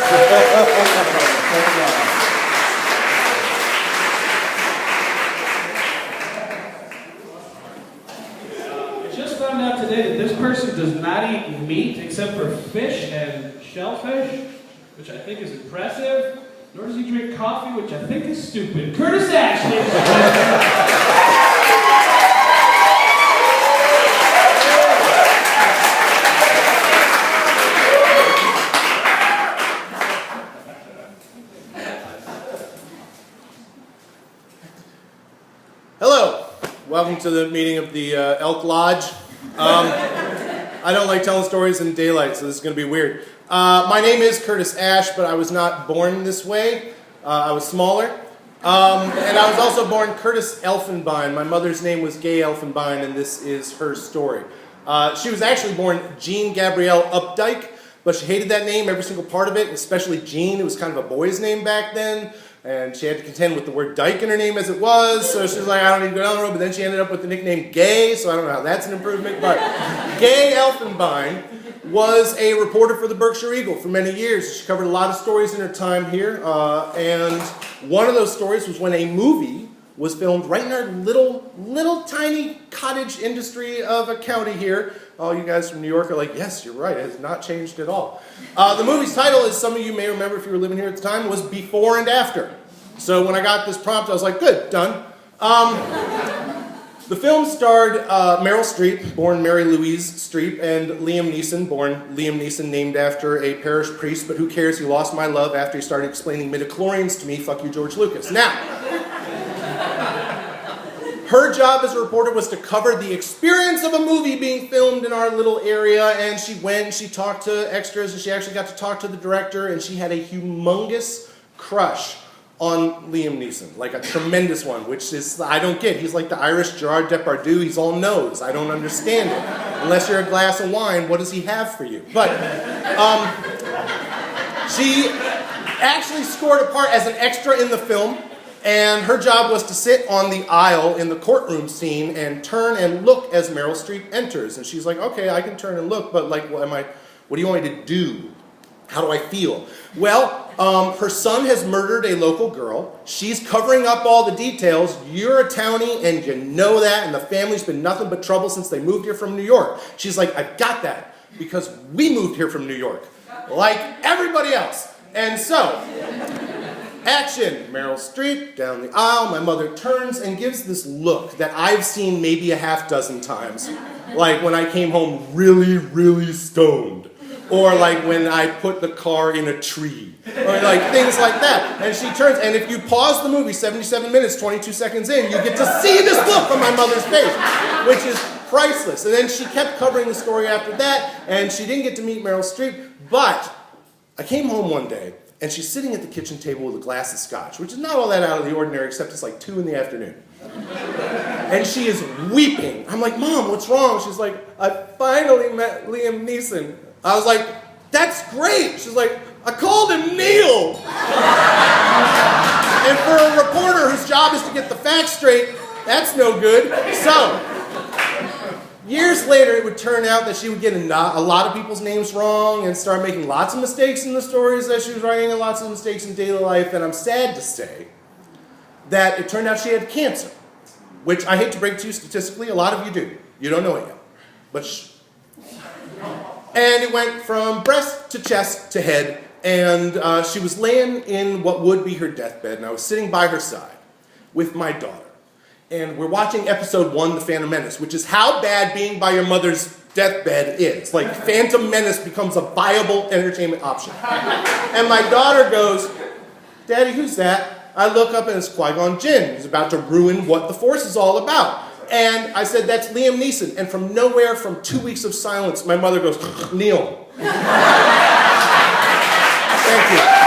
I just found out today that this person does not eat meat except for fish and shellfish, which I think is impressive. Nor does he drink coffee, which I think is stupid. Curtis Asch, ladies and gentlemen. Hello, welcome to the meeting of the Elk Lodge. I don't like telling stories in daylight, so this is going to be weird. My name is Curtis Asch, but I was not born this way. I was smaller. And I was also born Curtis Elfenbein. My mother's name was Gay Elfenbein, and this is her story. She was actually born Jean Gabrielle Updike, but she hated that name, every single part of it, especially Jean. It was kind of a boy's name back then. And she had to contend with the word dyke in her name as it was, so she was like, I don't need to go down the road, but then she ended up with the nickname Gay, so I don't know how that's an improvement, but Gay Elfenbein was a reporter for the Berkshire Eagle for many years. She covered a lot of stories in her time here, and one of those stories was when a movie was filmed right in our little tiny cottage industry of a county here. All you guys from New York are like, yes, you're right, it has not changed at all. The movie's title, as some of you may remember if you were living here at the time, was Before and After. So when I got this prompt, I was like, good, done. The film starred Meryl Streep, born Mary Louise Streep, and Liam Neeson, born Liam Neeson, named after a parish priest, but who cares, he lost my love after he started explaining midichlorians to me, fuck you, George Lucas. Now, her job as a reporter was to cover the experience of a movie being filmed in our little area, and she went and she talked to extras, and she actually got to talk to the director, and she had a humongous crush on Liam Neeson, like a tremendous one, which is, I don't get. He's like the Irish Gerard Depardieu, he's all nose. I don't understand it. Unless you're a glass of wine, what does he have for you? But she actually scored a part as an extra in the film, and her job was to sit on the aisle in the courtroom scene and turn and look as Meryl Streep enters. And she's like, okay, I can turn and look, but like, what do you want me to do? How do I feel? Well, her son has murdered a local girl. She's covering up all the details. You're a townie, and you know that, and the family's been nothing but trouble since they moved here from New York. She's like, I've got that, because we moved here from New York, like everybody else. And so, action, Meryl Streep, down the aisle, my mother turns and gives this look that I've seen maybe a half dozen times. Like when I came home really, really stoned. Or like when I put the car in a tree. Or like things like that. And she turns, and if you pause the movie 77 minutes, 22 seconds in, you get to see this look on my mother's face, which is priceless. And then she kept covering the story after that, and she didn't get to meet Meryl Streep, but I came home one day, and she's sitting at the kitchen table with a glass of scotch, which is not all that out of the ordinary, except it's like 2 in the afternoon. And she is weeping. I'm like, Mom, what's wrong? She's like, I finally met Liam Neeson. I was like, that's great. She's like, I called him Neil. And for a reporter whose job is to get the facts straight, that's no good. So, years later, it would turn out that she would get a lot of people's names wrong and start making lots of mistakes in the stories that she was writing and lots of mistakes in daily life. And I'm sad to say that it turned out she had cancer, which I hate to break to you statistically, a lot of you do. You don't know it yet. But and it went from breast to chest to head, and she was laying in what would be her deathbed, and I was sitting by her side with my daughter. And we're watching episode 1, The Phantom Menace, which is how bad being by your mother's deathbed is. Like, Phantom Menace becomes a viable entertainment option. And my daughter goes, Daddy, who's that? I look up and it's Qui-Gon Jinn. He's about to ruin what the Force is all about. And I said, that's Liam Neeson. And from nowhere, from 2 weeks of silence, my mother goes, Neil. Thank you.